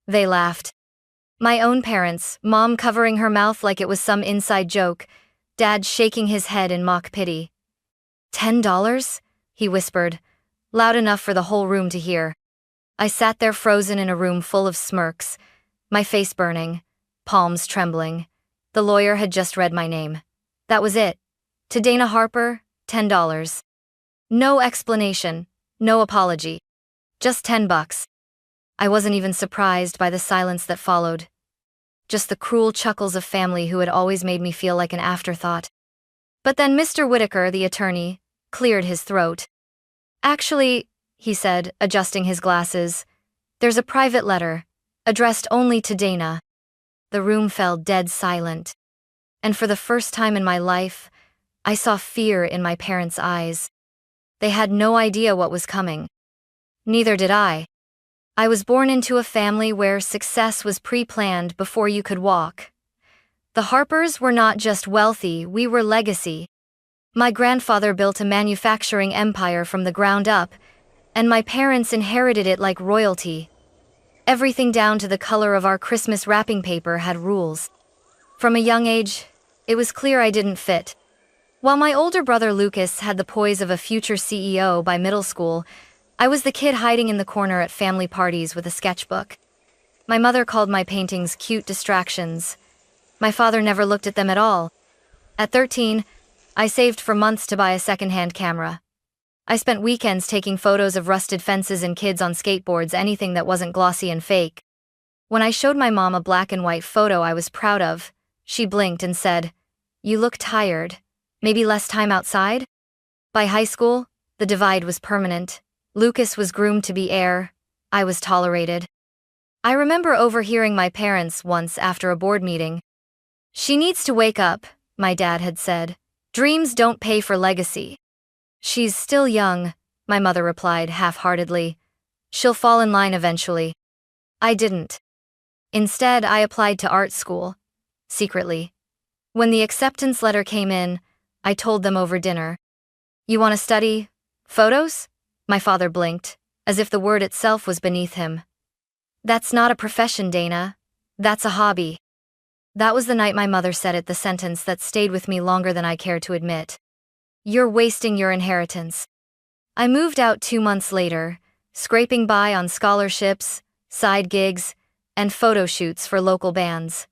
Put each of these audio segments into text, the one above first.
They laughed. My own parents, Mom covering her mouth like it was some inside joke, Dad shaking his head in mock pity. $10? He whispered, loud enough for the whole room to hear. I sat there frozen in a room full of smirks, my face burning, palms trembling. The lawyer had just read my name. That was it. To Dana Harper, $10. No explanation, no apology. Just $10. I wasn't even surprised by the silence that followed. Just the cruel chuckles of family who had always made me feel like an afterthought. But then Mr. Whitaker, the attorney, cleared his throat. Actually, he said, adjusting his glasses, there's a private letter, addressed only to Dana. The room fell dead silent. And for the first time in my life, I saw fear in my parents' eyes. They had no idea what was coming. Neither did I. I was born into a family where success was pre-planned before you could walk. The Harpers were not just wealthy, we were legacy. My grandfather built a manufacturing empire from the ground up, and my parents inherited it like royalty. Everything down to the color of our Christmas wrapping paper had rules. From a young age, it was clear I didn't fit. While my older brother Lucas had the poise of a future CEO by middle school, I was the kid hiding in the corner at family parties with a sketchbook. My mother called my paintings cute distractions. My father never looked at them at all. At 13, I saved for months to buy a second-hand camera. I spent weekends taking photos of rusted fences and kids on skateboards, anything that wasn't glossy and fake. When I showed my mom a black and white photo I was proud of, she blinked and said, "You look tired. Maybe less time outside?" By high school, the divide was permanent. Lucas was groomed to be heir. I was tolerated. I remember overhearing my parents once after a board meeting. "She needs to wake up," my dad had said. "Dreams don't pay for legacy." "She's still young," my mother replied half-heartedly. "She'll fall in line eventually." I didn't. Instead, I applied to art school, secretly. When the acceptance letter came in, I told them over dinner. "You want to study photos?" My father blinked, as if the word itself was beneath him. "That's not a profession, Dana. That's a hobby." That was the night my mother said it, the sentence that stayed with me longer than I cared to admit. "You're wasting your inheritance." I moved out 2 months later, scraping by on scholarships, side gigs, and photo shoots for local bands.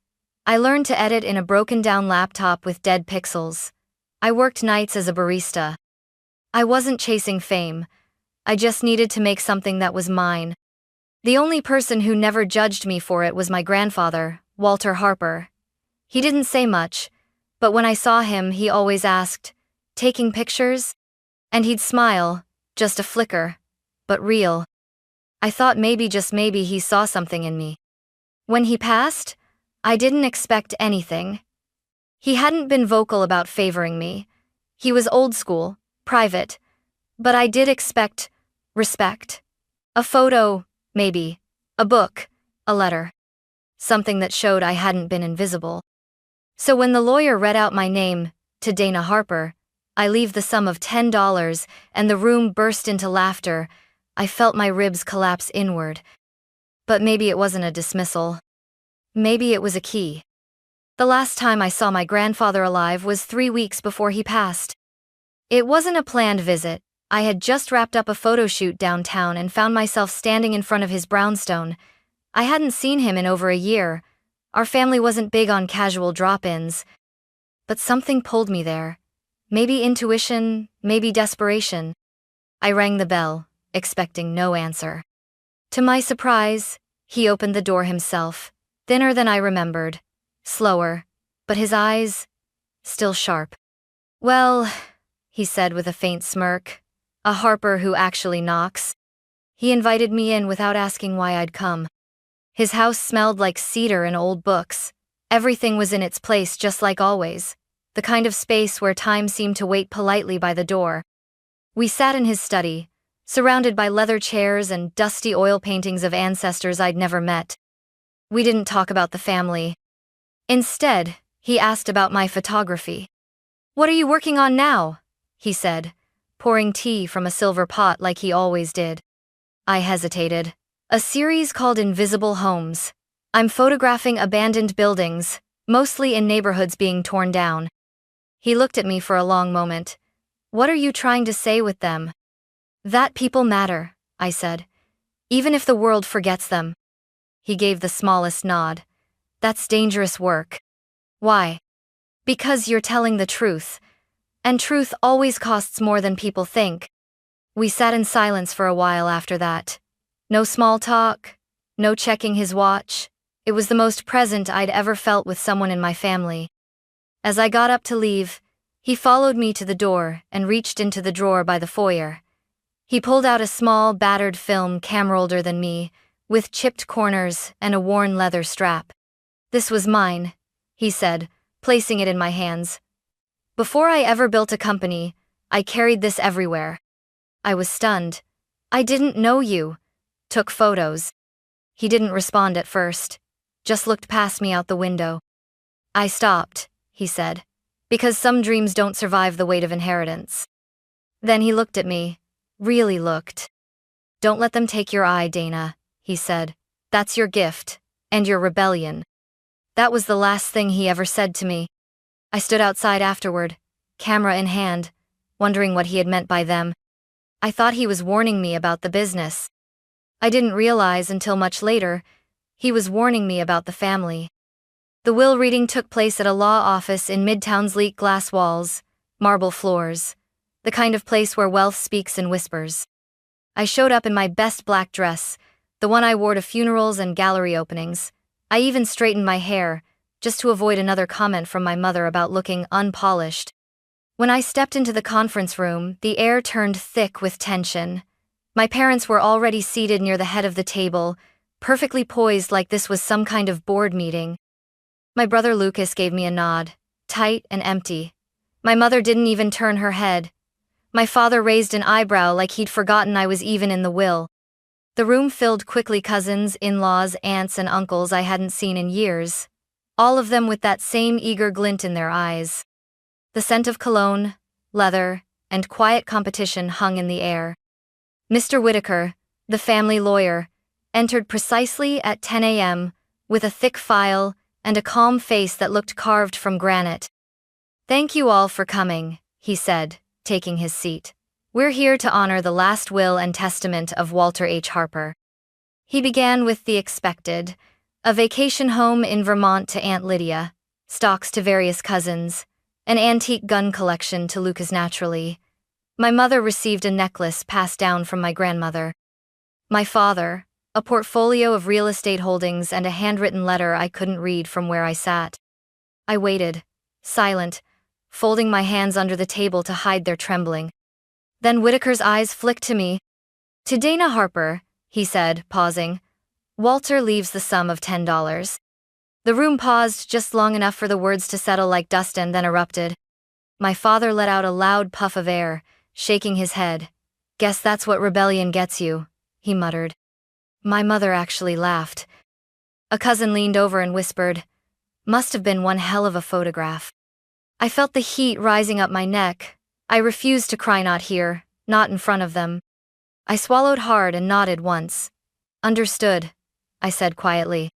I learned to edit in a broken-down laptop with dead pixels. I worked nights as a barista. I wasn't chasing fame. I just needed to make something that was mine. The only person who never judged me for it was my grandfather, Walter Harper. He didn't say much, but when I saw him, he always asked, "Taking pictures?" And he'd smile, just a flicker, but real. I thought maybe, just maybe, he saw something in me. When he passed, I didn't expect anything. He hadn't been vocal about favoring me. He was old school, private, but I did expect respect. A photo, maybe. A book, a letter. Something that showed I hadn't been invisible. So when the lawyer read out my name, to Dana Harper, I leave the sum of $10, and the room burst into laughter, I felt my ribs collapse inward. But maybe it wasn't a dismissal. Maybe it was a key. The last time I saw my grandfather alive was 3 weeks before he passed. It wasn't a planned visit. I had just wrapped up a photo shoot downtown and found myself standing in front of his brownstone. I hadn't seen him in over a year. Our family wasn't big on casual drop-ins. But something pulled me there. Maybe intuition, maybe desperation. I rang the bell, expecting no answer. To my surprise, he opened the door himself, thinner than I remembered, slower, but his eyes, still sharp. "Well," he said with a faint smirk, "a Harper who actually knocks." He invited me in without asking why I'd come. His house smelled like cedar and old books. Everything was in its place just like always, the kind of space where time seemed to wait politely by the door. We sat in his study, surrounded by leather chairs and dusty oil paintings of ancestors I'd never met. We didn't talk about the family. Instead, he asked about my photography. "What are you working on now?" he said, pouring tea from a silver pot like he always did. I hesitated. A series called Invisible Homes. I'm photographing abandoned buildings, mostly in neighborhoods being torn down. He looked at me for a long moment. What are you trying to say with them? That people matter, I said. Even if the world forgets them. He gave the smallest nod. That's dangerous work. Why? Because you're telling the truth. And truth always costs more than people think. We sat in silence for a while after that. No small talk, no checking his watch. It was the most present I'd ever felt with someone in my family. As I got up to leave, he followed me to the door and reached into the drawer by the foyer. He pulled out a small, battered film camera older than me, with chipped corners and a worn leather strap. This was mine, he said, placing it in my hands. Before I ever built a company, I carried this everywhere. I was stunned. I didn't know you. Took photos. He didn't respond at first, just looked past me out the window. I stopped, he said, because some dreams don't survive the weight of inheritance. Then he looked at me, really looked. Don't let them take your eye, Dana, he said. That's your gift, and your rebellion. That was the last thing he ever said to me. I stood outside afterward, camera in hand, wondering what he had meant by them. I thought he was warning me about the business. I didn't realize until much later, he was warning me about the family. The will reading took place at a law office in Midtown's sleek glass walls, marble floors, the kind of place where wealth speaks in whispers. I showed up in my best black dress, the one I wore to funerals and gallery openings. I even straightened my hair, just to avoid another comment from my mother about looking unpolished. When I stepped into the conference room, the air turned thick with tension. My parents were already seated near the head of the table, perfectly poised like this was some kind of board meeting. My brother Lucas gave me a nod, tight and empty. My mother didn't even turn her head. My father raised an eyebrow like he'd forgotten I was even in the will. The room filled quickly, cousins, in-laws, aunts, and uncles I hadn't seen in years, all of them with that same eager glint in their eyes. The scent of cologne, leather, and quiet competition hung in the air. Mr. Whitaker, the family lawyer, entered precisely at 10 a.m. with a thick file and a calm face that looked carved from granite. "Thank you all for coming," he said, taking his seat. "We're here to honor the last will and testament of Walter H. Harper." He began with the expected: a vacation home in Vermont to Aunt Lydia, stocks to various cousins, an antique gun collection to Lucas naturally. My mother received a necklace passed down from my grandmother. My father, a portfolio of real estate holdings and a handwritten letter I couldn't read from where I sat. I waited, silent, folding my hands under the table to hide their trembling. Then Whitaker's eyes flicked to me. "To Dana Harper," he said, pausing, "Walter leaves the sum of $10. The room paused just long enough for the words to settle like dust and then erupted. My father let out a loud puff of air, shaking his head. "Guess that's what rebellion gets you," he muttered. My mother actually laughed. A cousin leaned over and whispered, "Must have been one hell of a photograph." I felt the heat rising up my neck. I refused to cry, not here, not in front of them. I swallowed hard and nodded once. "Understood," I said quietly.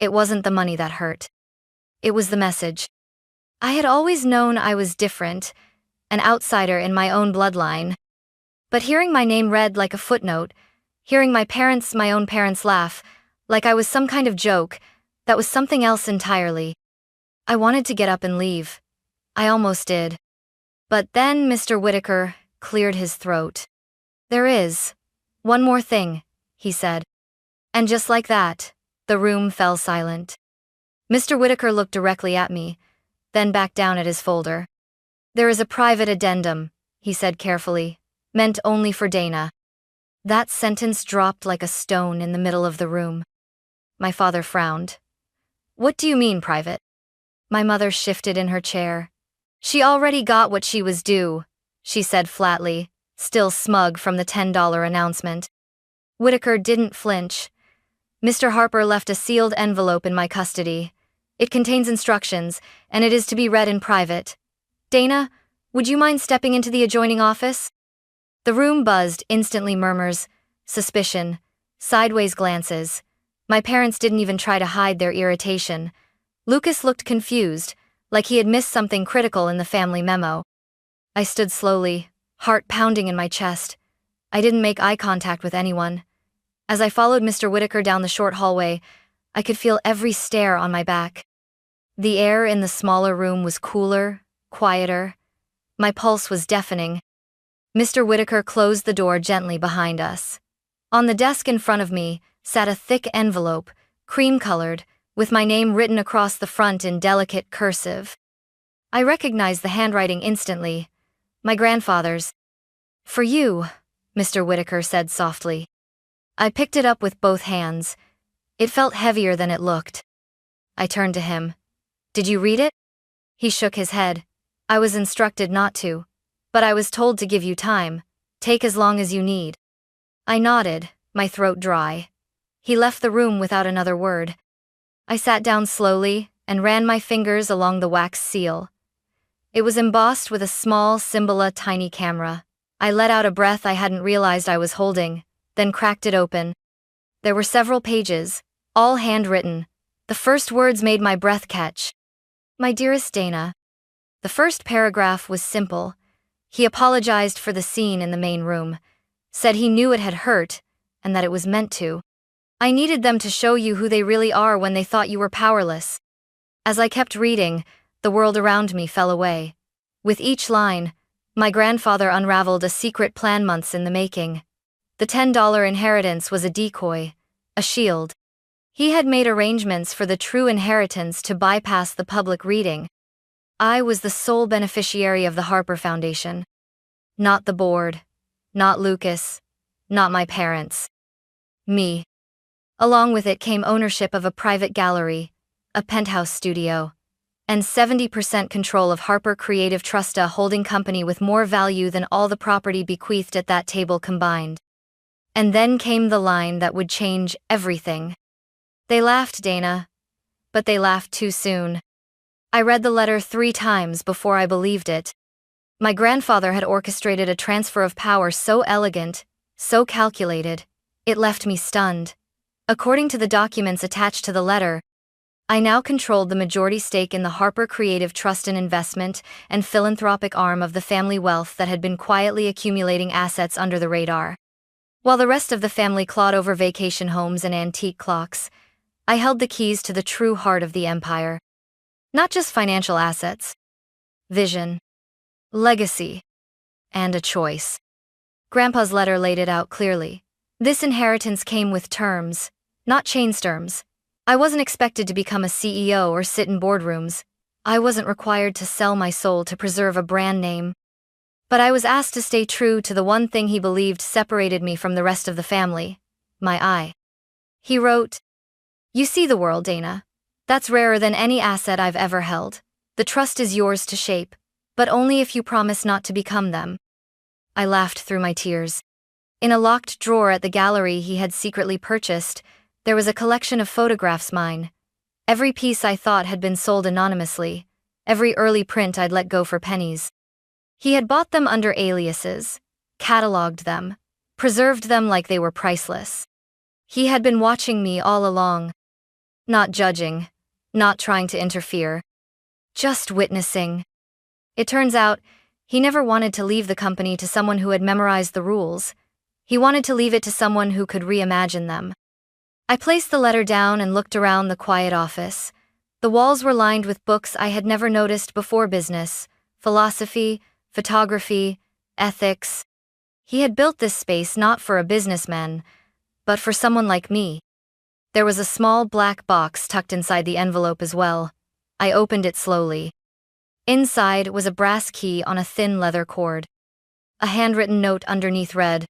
It wasn't the money that hurt. It was the message. I had always known I was different, an outsider in my own bloodline. But hearing my name read like a footnote, hearing my own parents laugh, like I was some kind of joke, that was something else entirely. I wanted to get up and leave. I almost did. But then Mr. Whitaker cleared his throat. "There is one more thing," he said. And just like that, the room fell silent. Mr. Whitaker looked directly at me, then back down at his folder. "There is a private addendum," he said carefully, "meant only for Dana." That sentence dropped like a stone in the middle of the room. My father frowned. "What do you mean, private?" My mother shifted in her chair. "She already got what she was due," she said flatly, still smug from the $10 announcement. Whitaker didn't flinch. "Mr. Harper left a sealed envelope in my custody. It contains instructions, and it is to be read in private. Dana, would you mind stepping into the adjoining office?" The room buzzed, instantly murmurs, suspicion, sideways glances. My parents didn't even try to hide their irritation. Lucas looked confused, like he had missed something critical in the family memo. I stood slowly, heart pounding in my chest. I didn't make eye contact with anyone. As I followed Mr. Whitaker down the short hallway, I could feel every stare on my back. The air in the smaller room was cooler, quieter. My pulse was deafening. Mr. Whitaker closed the door gently behind us. On the desk in front of me sat a thick envelope, cream-colored, with my name written across the front in delicate cursive. I recognized the handwriting instantly. My grandfather's. "For you," Mr. Whitaker said softly. I picked it up with both hands. It felt heavier than it looked. I turned to him. "Did you read it?" He shook his head. "I was instructed not to. But I was told to give you time. Take as long as you need." I nodded, my throat dry. He left the room without another word. I sat down slowly and ran my fingers along the wax seal. It was embossed with a small Symbol tiny camera. I let out a breath I hadn't realized I was holding, then cracked it open. There were several pages, all handwritten. The first words made my breath catch. "My dearest Dana." The first paragraph was simple. He apologized for the scene in the main room, said he knew it had hurt, and that it was meant to. "I needed them to show you who they really are when they thought you were powerless." As I kept reading, the world around me fell away. With each line, my grandfather unraveled a secret plan months in the making. The $10 inheritance was a decoy, a shield. He had made arrangements for the true inheritance to bypass the public reading. I was the sole beneficiary of the Harper Foundation. Not the board, not Lucas, not my parents. Me. Along with it came ownership of a private gallery, a penthouse studio, and 70% control of Harper Creative Trust, a holding company with more value than all the property bequeathed at that table combined. And then came the line that would change everything. "They laughed, Dana. But they laughed too soon." I read the letter 3 times before I believed it. My grandfather had orchestrated a transfer of power so elegant, so calculated, it left me stunned. According to the documents attached to the letter, I now controlled the majority stake in the Harper Creative Trust, an investment and philanthropic arm of the family wealth that had been quietly accumulating assets under the radar. While the rest of the family clawed over vacation homes and antique clocks, I held the keys to the true heart of the empire. Not just financial assets, vision, legacy, and a choice. Grandpa's letter laid it out clearly. This inheritance came with terms, not change terms. I wasn't expected to become a CEO or sit in boardrooms. I wasn't required to sell my soul to preserve a brand name. But I was asked to stay true to the one thing he believed separated me from the rest of the family: my eye. He wrote, "You see the world, Dana. That's rarer than any asset I've ever held. The trust is yours to shape, but only if you promise not to become them." I laughed through my tears. In a locked drawer at the gallery he had secretly purchased, there was a collection of photographs mine. Every piece I thought had been sold anonymously, every early print I'd let go for pennies. He had bought them under aliases, cataloged them, preserved them like they were priceless. He had been watching me all along. Not judging, not trying to interfere. Just witnessing. It turns out, he never wanted to leave the company to someone who had memorized the rules. He wanted to leave it to someone who could reimagine them. I placed the letter down and looked around the quiet office. The walls were lined with books I had never noticed before: business, philosophy, photography, ethics. He had built this space not for a businessman, but for someone like me. There was a small black box tucked inside the envelope as well. I opened it slowly. Inside was a brass key on a thin leather cord. A handwritten note underneath read,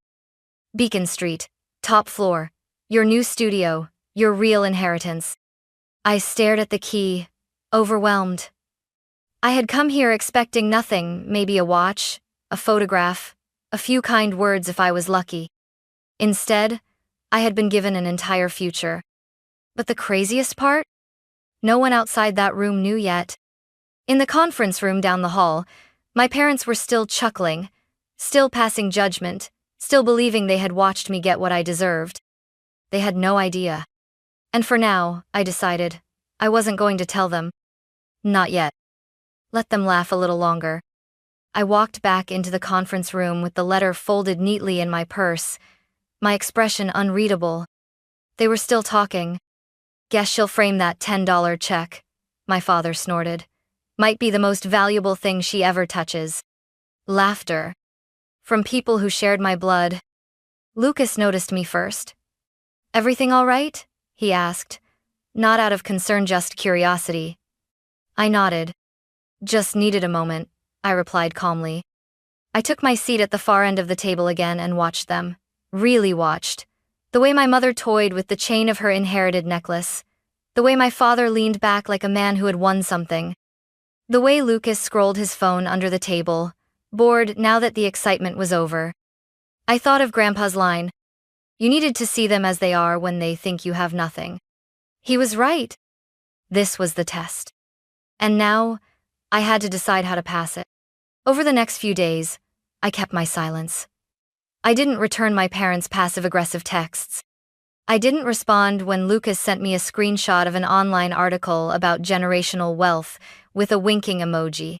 "Beacon Street, top floor. Your new studio, your real inheritance." I stared at the key, overwhelmed. I had come here expecting nothing, maybe a watch, a photograph, a few kind words if I was lucky. Instead, I had been given an entire future. But the craziest part? No one outside that room knew yet. In the conference room down the hall, my parents were still chuckling, still passing judgment, still believing they had watched me get what I deserved. They had no idea. And for now, I decided, I wasn't going to tell them. Not yet. Let them laugh a little longer. I walked back into the conference room with the letter folded neatly in my purse, my expression unreadable. They were still talking. Guess she'll frame that $10 check, my father snorted. Might be the most valuable thing she ever touches. Laughter. From people who shared my blood. Lucas noticed me first. Everything all right? He asked. Not out of concern, just curiosity. I nodded. Just needed a moment, I replied calmly. I took my seat at the far end of the table again and watched them. Really watched. The way my mother toyed with the chain of her inherited necklace. The way my father leaned back like a man who had won something. The way Lucas scrolled his phone under the table, bored now that the excitement was over. I thought of Grandpa's line. You needed to see them as they are when they think you have nothing. He was right. This was the test. And now, I had to decide how to pass it. Over the next few days, I kept my silence. I didn't return my parents' passive-aggressive texts. I didn't respond when Lucas sent me a screenshot of an online article about generational wealth with a winking emoji.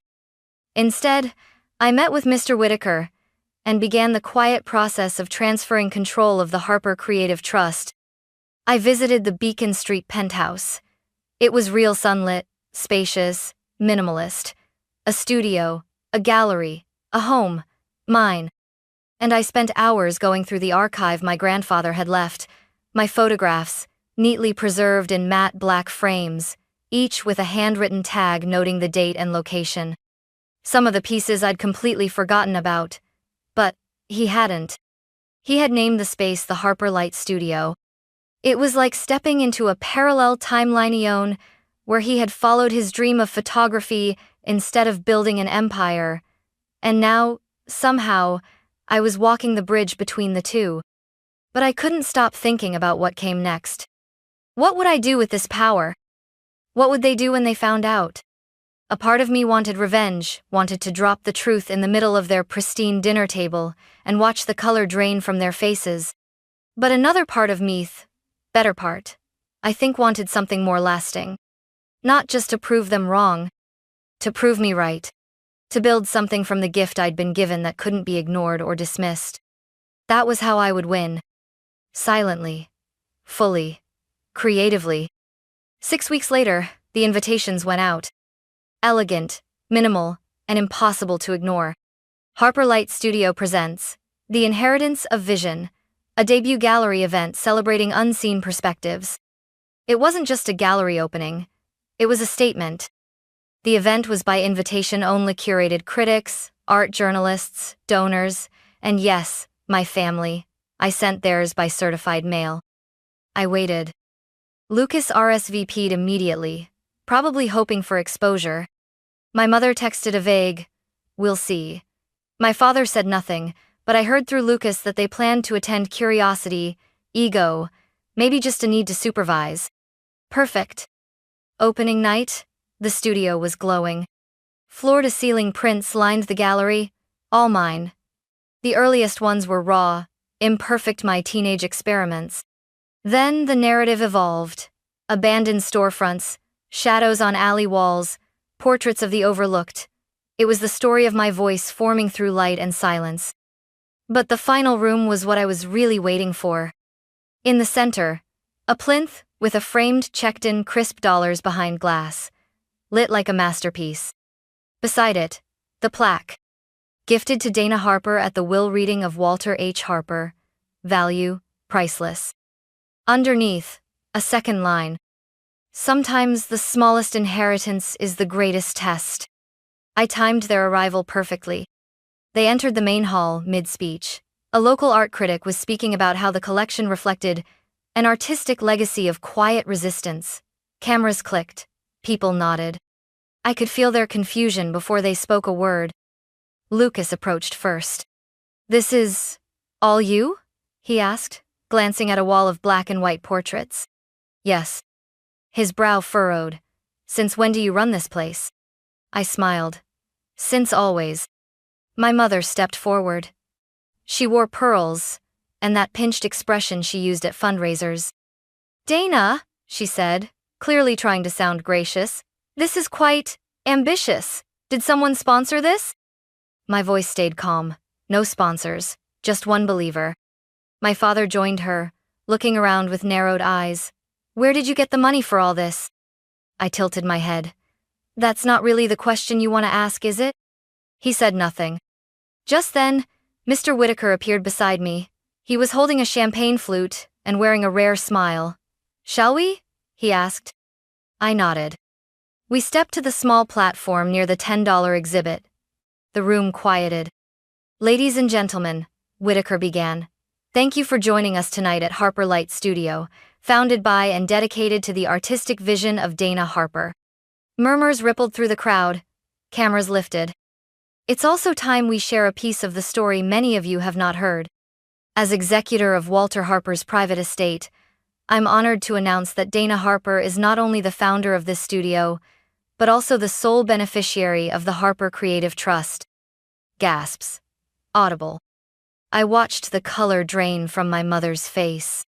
Instead, I met with Mr. Whitaker and began the quiet process of transferring control of the Harper Creative Trust. I visited the Beacon Street penthouse. It was real sunlit, spacious, minimalist. A studio, a gallery, a home, mine. And I spent hours going through the archive my grandfather had left, my photographs, neatly preserved in matte black frames, each with a handwritten tag noting the date and location. Some of the pieces I'd completely forgotten about, but he hadn't. He had named the space the Harper Light Studio. It was like stepping into a parallel timeline where he had followed his dream of photography instead of building an empire. And now, somehow, I was walking the bridge between the two. But I couldn't stop thinking about what came next. What would I do with this power? What would they do when they found out? A part of me wanted revenge, wanted to drop the truth in the middle of their pristine dinner table and watch the color drain from their faces. But another part of me, better part, I think wanted something more lasting. Not just to prove them wrong, to prove me right. To build something from the gift I'd been given that couldn't be ignored or dismissed. That was how I would win. Silently. Fully. Creatively. 6 weeks later, the invitations went out. Elegant, minimal, and impossible to ignore. Harper Light Studio presents The Inheritance of Vision, a debut gallery event celebrating unseen perspectives. It wasn't just a gallery opening, it was a statement. The event was by invitation only, curated critics, art journalists, donors, and yes, my family. I sent theirs by certified mail. I waited. Lucas RSVP'd immediately, probably hoping for exposure. My mother texted a vague, "We'll see." My father said nothing, but I heard through Lucas that they planned to attend curiosity, ego, maybe just a need to supervise. Perfect. Opening night, the studio was glowing. Floor-to-ceiling prints lined the gallery, all mine. The earliest ones were raw, imperfect, my teenage experiments. Then the narrative evolved. Abandoned storefronts, shadows on alley walls, portraits of the overlooked. It was the story of my voice forming through light and silence. But the final room was what I was really waiting for. In the center, a plinth with a framed checked-in crisp dollars behind glass, lit like a masterpiece. Beside it, the plaque. Gifted to Dana Harper at the will reading of Walter H. Harper. Value, priceless. Underneath, a second line. Sometimes the smallest inheritance is the greatest test. I timed their arrival perfectly. They entered the main hall mid-speech. A local art critic was speaking about how the collection reflected an artistic legacy of quiet resistance. Cameras clicked. People nodded. I could feel their confusion before they spoke a word. Lucas approached first. "This is all you?" he asked, glancing at a wall of black and white portraits. "Yes." His brow furrowed. "Since when do you run this place?" I smiled. "Since always." My mother stepped forward. She wore pearls, and that pinched expression she used at fundraisers. "Dana," she said, clearly trying to sound gracious, "this is quite ambitious. Did someone sponsor this?" My voice stayed calm. No sponsors, just one believer. My father joined her, looking around with narrowed eyes. "Where did you get the money for all this?" I tilted my head. "That's not really the question you want to ask, is it?" He said nothing. Just then, Mr. Whitaker appeared beside me. He was holding a champagne flute and wearing a rare smile. "Shall we?" he asked. I nodded. We stepped to the small platform near the $10 exhibit. The room quieted. "Ladies and gentlemen," Whitaker began, "thank you for joining us tonight at Harper Light Studio, founded by and dedicated to the artistic vision of Dana Harper." Murmurs rippled through the crowd. Cameras lifted. "It's also time we share a piece of the story many of you have not heard. As executor of Walter Harper's private estate, I'm honored to announce that Dana Harper is not only the founder of this studio, but also the sole beneficiary of the Harper Creative Trust." Gasps. Audible. I watched the color drain from my mother's face.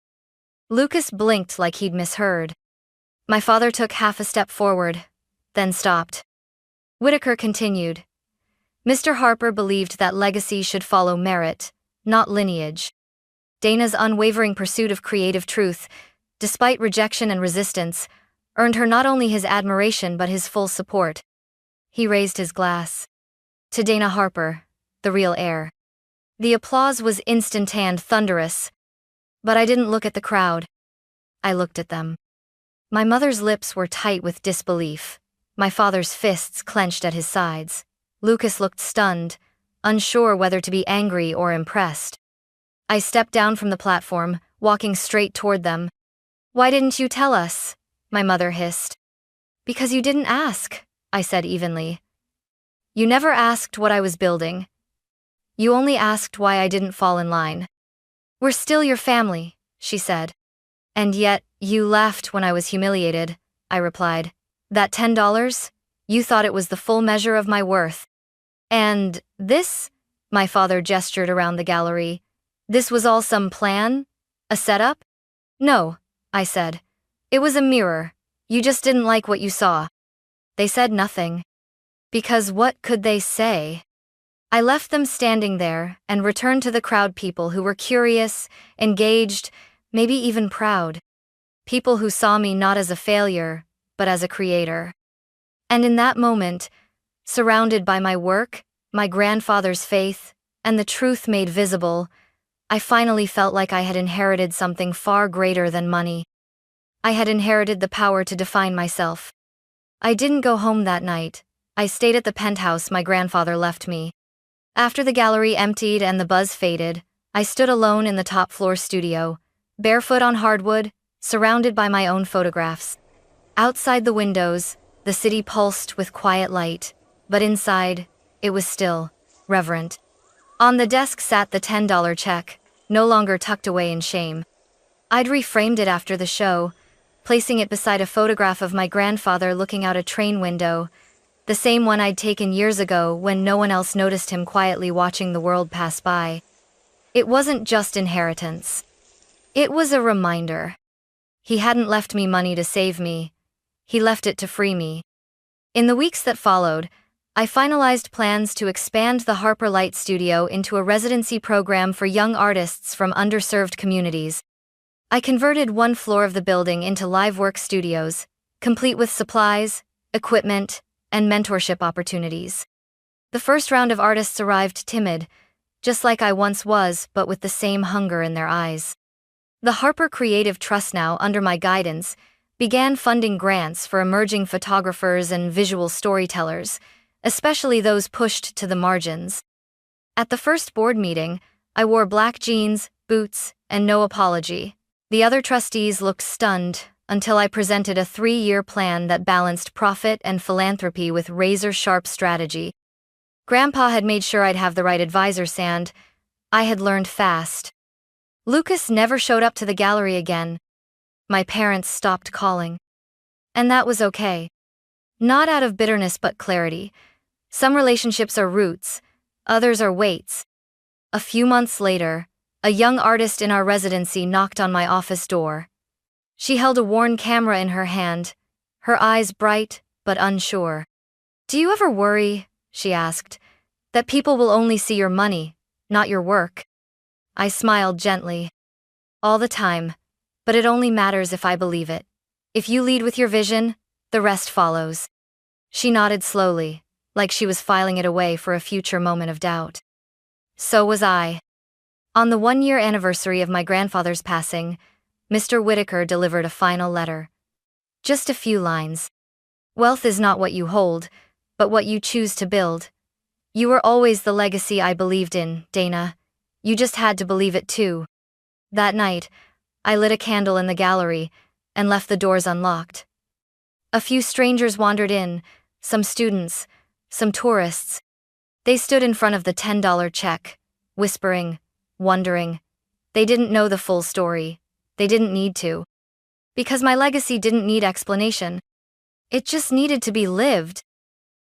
Lucas blinked like he'd misheard. My father took half a step forward, then stopped. Whitaker continued. "Mr. Harper believed that legacy should follow merit, not lineage. Dana's unwavering pursuit of creative truth, despite rejection and resistance, earned her not only his admiration but his full support." He raised his glass. "To Dana Harper, the real heir." The applause was instant and thunderous, but I didn't look at the crowd. I looked at them. My mother's lips were tight with disbelief. My father's fists clenched at his sides. Lucas looked stunned, unsure whether to be angry or impressed. I stepped down from the platform, walking straight toward them. "Why didn't you tell us?" my mother hissed. "Because you didn't ask," I said evenly. "You never asked what I was building. You only asked why I didn't fall in line." "We're still your family," she said. "And yet, you laughed when I was humiliated," I replied. "That $10? You thought it was the full measure of my worth. And this?" My father gestured around the gallery. "This was all some plan? A setup?" "No," I said. "It was a mirror. You just didn't like what you saw." They said nothing. Because what could they say? I left them standing there and returned to the crowd, people who were curious, engaged, maybe even proud. People who saw me not as a failure, but as a creator. And in that moment, surrounded by my work, my grandfather's faith, and the truth made visible, I finally felt like I had inherited something far greater than money. I had inherited the power to define myself. I didn't go home that night. I stayed at the penthouse my grandfather left me. After the gallery emptied and the buzz faded, I stood alone in the top-floor studio, barefoot on hardwood, surrounded by my own photographs. Outside the windows, the city pulsed with quiet light, but inside, it was still, reverent. On the desk sat the $10 check, no longer tucked away in shame. I'd reframed it after the show, placing it beside a photograph of my grandfather looking out a train window, the same one I'd taken years ago when no one else noticed him quietly watching the world pass by. It wasn't just inheritance. It was a reminder. He hadn't left me money to save me. He left it to free me. In the weeks that followed, I finalized plans to expand the Harper Light Studio into a residency program for young artists from underserved communities. I converted one floor of the building into live work studios, complete with supplies, equipment, and mentorship opportunities. The first round of artists arrived timid, just like I once was, but with the same hunger in their eyes. The Harper Creative Trust, now under my guidance, began funding grants for emerging photographers and visual storytellers, especially those pushed to the margins. At the first board meeting, I wore black jeans, boots, and no apology. The other trustees looked stunned until I presented a 3-year plan that balanced profit and philanthropy with razor-sharp strategy. Grandpa had made sure I'd have the right advisors, and I had learned fast. Lucas never showed up to the gallery again. My parents stopped calling. And that was okay. Not out of bitterness but clarity. Some relationships are roots, others are weights. A few months later, A young artist in our residency knocked on my office door. She held a worn camera in her hand, her eyes bright but unsure. "Do you ever worry," she asked, "that people will only see your money, not your work?" I smiled gently. "All the time, but it only matters if I believe it. If you lead with your vision, the rest follows." She nodded slowly, like she was filing it away for a future moment of doubt. So was I. On the 1-year anniversary of my grandfather's passing, Mr. Whitaker delivered a final letter. Just a few lines. "Wealth is not what you hold, but what you choose to build. You were always the legacy I believed in, Dana. You just had to believe it too." That night, I lit a candle in the gallery and left the doors unlocked. A few strangers wandered in, some students, some tourists. They stood in front of the $10 check, whispering, wondering. They didn't know the full story. They didn't need to. Because my legacy didn't need explanation. It just needed to be lived.